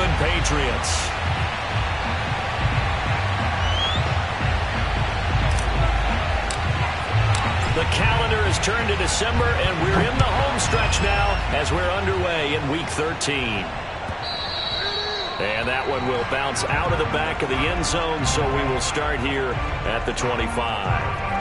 England Patriots. The calendar has turned to December, and we're in the home stretch now as we're underway in Week 13. And that one will bounce out of the back of the end zone, so we will start here at the 25.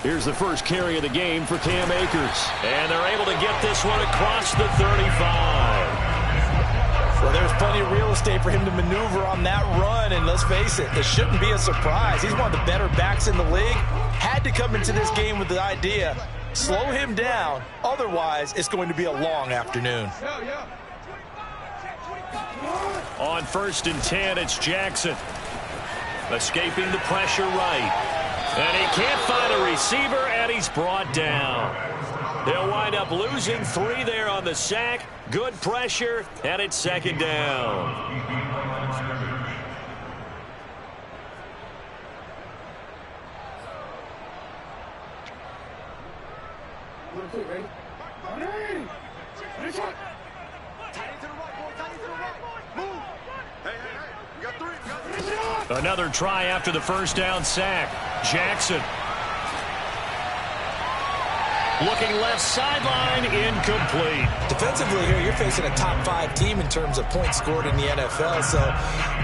Here's the first carry of the game for Cam Akers. And they're able to get this one across the 35. Well, there's plenty of real estate for him to maneuver on that run. And let's face it, it shouldn't be a surprise. He's one of the better backs in the league. Had to come into this game with the idea, slow him down. Otherwise, it's going to be a long afternoon. On 1st and 10, it's Jackson. Escaping the pressure right. And he can't find a receiver, and he's brought down. They'll wind up losing 3 there on the sack. Good pressure, and it's 2nd down. Another try after the first down sack. Jackson. Looking left sideline, incomplete. Defensively here, you're facing a top 5 team in terms of points scored in the NFL. So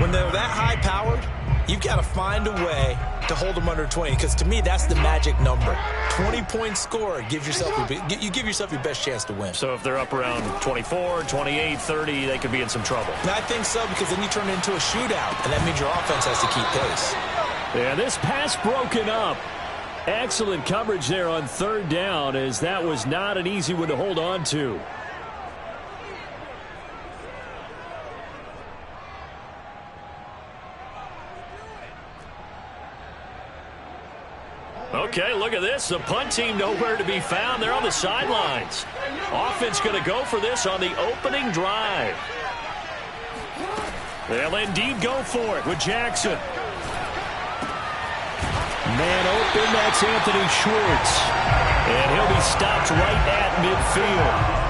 when they're that high-powered, you've got to find a way to hold them under 20. Because to me, that's the magic number. 20 points scored gives yourself you give yourself your best chance to win. So if they're up around 24, 28, 30, they could be in some trouble. And I think so, because then you turn it into a shootout, and that means your offense has to keep pace. Yeah, this pass broken up. Excellent coverage there on 3rd down, as that was not an easy one to hold on to. Okay, look at this. The punt team nowhere to be found. They're on the sidelines. Offense going to go for this on the opening drive. They'll indeed go for it with Jackson. Man open, that's Anthony Schwartz. And he'll be stopped right at midfield.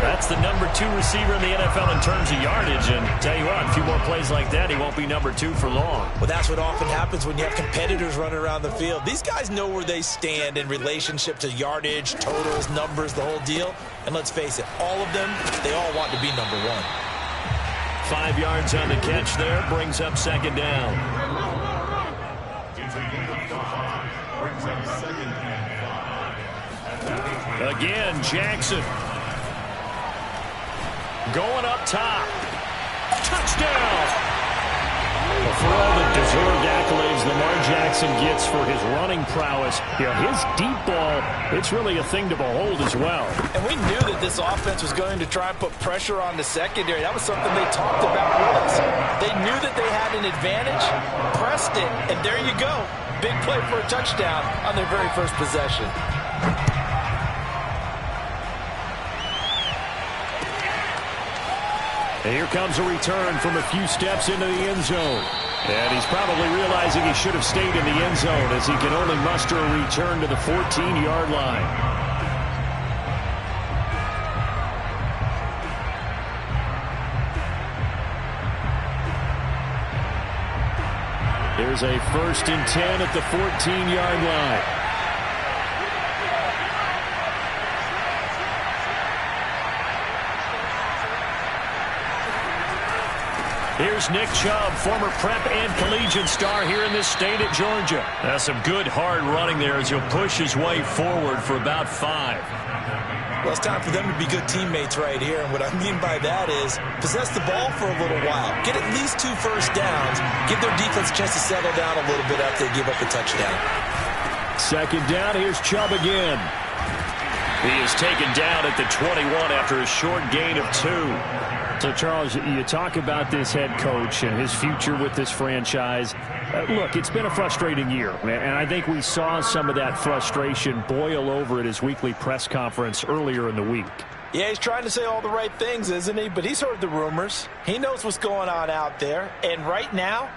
That's the number 2 receiver in the NFL in terms of yardage. And tell you what, a few more plays like that, he won't be number 2 for long. Well, that's what often happens when you have competitors running around the field. These guys know where they stand in relationship to yardage, totals, numbers, the whole deal. And let's face it, all of them, they all want to be number 1. 5 yards on the catch there, brings up 2nd down. Again, Jackson. Going up top. Touchdown! Well, for all the deserved accolades Lamar Jackson gets for his running prowess, his deep ball, it's really a thing to behold as well. And we knew that this offense was going to try and put pressure on the secondary. That was something they talked about with us. They knew that they had an advantage, pressed it, and there you go. Big play for a touchdown on their very first possession. And here comes a return from a few steps into the end zone. And he's probably realizing he should have stayed in the end zone, as he can only muster a return to the 14-yard line. Here's a 1st and 10 at the 14-yard line. Here's Nick Chubb, former prep and collegiate star here in this state at Georgia. That's some good hard running there as he'll push his way forward for about 5. Well, it's time for them to be good teammates right here. And what I mean by that is possess the ball for a little while. Get at least 2 first downs. Give their defense a chance to settle down a little bit after they give up a touchdown. 2nd down. Here's Chubb again. He is taken down at the 21 after a short gain of 2. So, Charles, you talk about this head coach and his future with this franchise. Look, it's been a frustrating year, and I think we saw some of that frustration boil over at his weekly press conference earlier in the week. Yeah, he's trying to say all the right things, isn't he? But he's heard the rumors. He knows what's going on out there. And right now,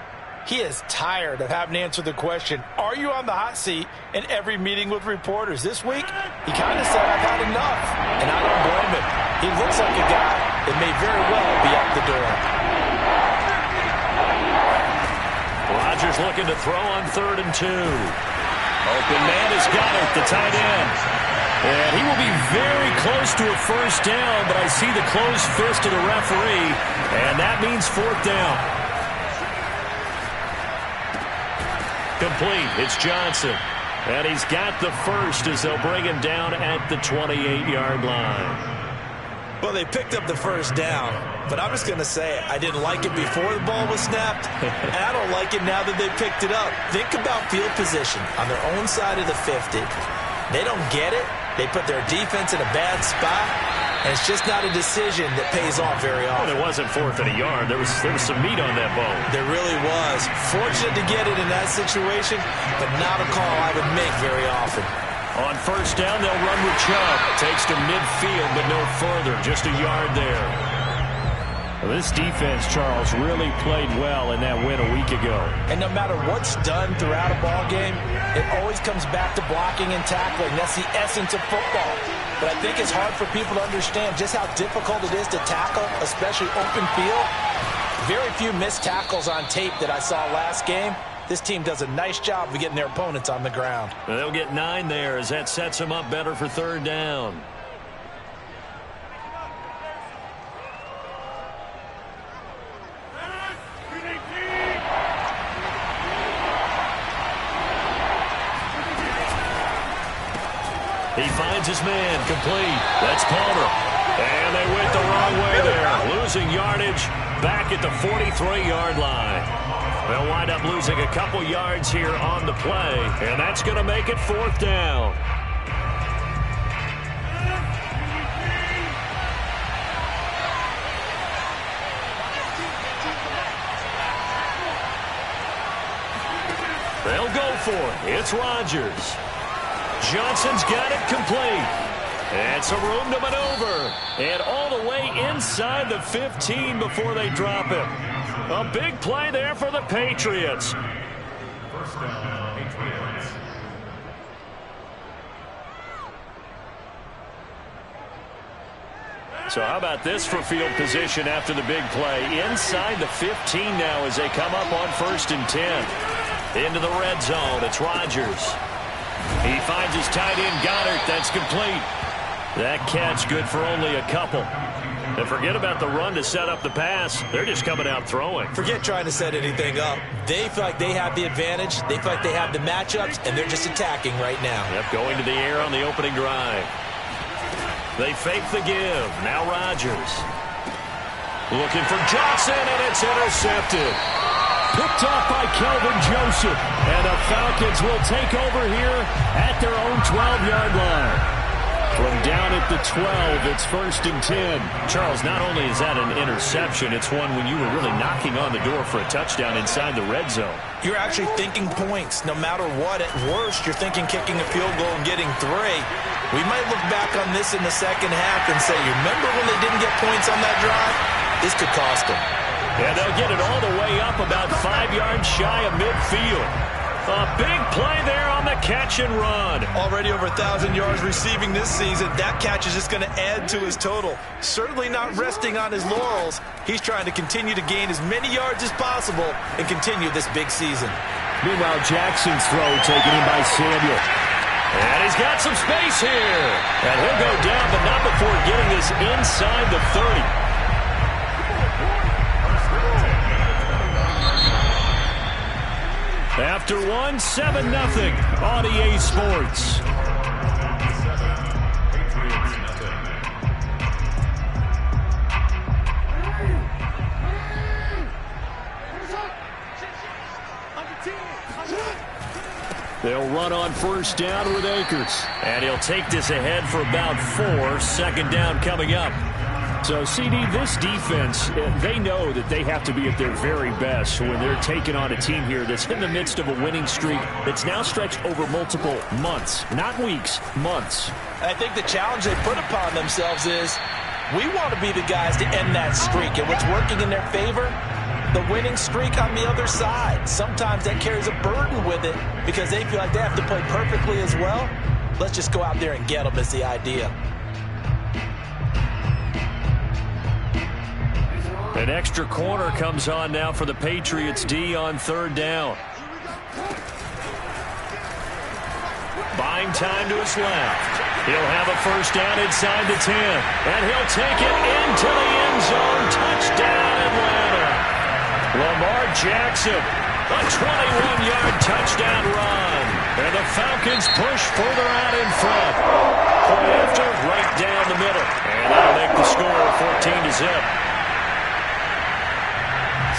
he is tired of having to answer the question, are you on the hot seat in every meeting with reporters? This week, he kind of said, I've had enough. And I don't blame him. He looks like a guy that may very well be out the door. Rodgers looking to throw on 3rd and 2. Open man has got it, the tight end. And he will be very close to a first down, but I see the closed fist of the referee, and that means 4th down. Complete. It's Johnson. And he's got the first as they'll bring him down at the 28-yard line. Well, they picked up the first down, but I'm just going to say I didn't like it before the ball was snapped, and I don't like it now that they picked it up. Think about field position on their own side of the 50. They don't get it. They put their defense in a bad spot, and it's just not a decision that pays off very often. Well, it wasn't 4th and a yard. There was some meat on that ball. There really was. Fortunate to get it in that situation, but not a call I would make very often. On first down, they'll run with Chubb. Takes to midfield, but no further. Just a yard there. Well, this defense, Charles, really played well in that win a week ago. And no matter what's done throughout a ball game, it always comes back to blocking and tackling. That's the essence of football. But I think it's hard for people to understand just how difficult it is to tackle, especially open field. Very few missed tackles on tape that I saw last game. This team does a nice job of getting their opponents on the ground. They'll get 9 there as that sets them up better for 3rd down. He finds his man, complete. That's Palmer. And they went the wrong way there. Losing yardage back at the 43-yard line. They'll wind up losing a couple yards here on the play, and that's going to make it 4th down. They'll go for it. It's Rodgers. Johnson's got it complete. And some room to maneuver. And all the way inside the 15 before they drop him. A big play there for the Patriots. First down, Patriots. So how about this for field position after the big play? Inside the 15 now as they come up on 1st and 10. Into the red zone. It's Rodgers. He finds his tight end, Goddard. That's complete. That catch good for only a couple. And forget about the run to set up the pass. They're just coming out throwing. Forget trying to set anything up. They feel like they have the advantage. They feel like they have the matchups, and they're just attacking right now. Yep, going to the air on the opening drive. They fake the give. Now Rodgers. Looking for Johnson, and it's intercepted. Picked off by Kelvin Joseph. And the Falcons will take over here at their own 12-yard line. From down at the 12, it's 1st and 10. Charles, not only is that an interception, it's one when you were really knocking on the door for a touchdown inside the red zone. You're actually thinking points. No matter what, at worst, you're thinking kicking a field goal and getting 3. We might look back on this in the second half and say, you remember when they didn't get points on that drive? This could cost them. And they'll get it all the way up about 5 yards shy of midfield. A big play there on the catch and run. Already over 1,000 yards receiving this season. That catch is just going to add to his total. Certainly not resting on his laurels. He's trying to continue to gain as many yards as possible and continue this big season. Meanwhile, Jackson's throw taken in by Samuel. And he's got some space here. And he'll go down, but not before getting this inside the 30. After one, 7-0 on EA Sports. They'll run run on first down with Akers. And he'll take this ahead for about 4. Second down coming up. So, CD, this defense, they know that they have to be at their very best when they're taking on a team here that's in the midst of a winning streak that's now stretched over multiple months, not weeks, months. And I think the challenge they put upon themselves is we want to be the guys to end that streak. And what's working in their favor? The winning streak on the other side. Sometimes that carries a burden with it because they feel like they have to play perfectly as well. Let's just go out there and get them is the idea. An extra corner comes on now for the Patriots D on third down. Buying time to his left. He'll have a first down inside the 10. And he'll take it into the end zone. Touchdown, Atlanta. Lamar Jackson, a 21-yard touchdown run. And the Falcons push further out in front. Point after, right down the middle. And that'll make the score 14-0.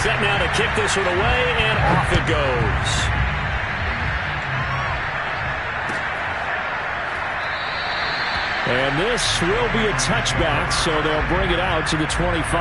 Set now to kick this one away, and off it goes. And this will be a touchback, so they'll bring it out to the 25.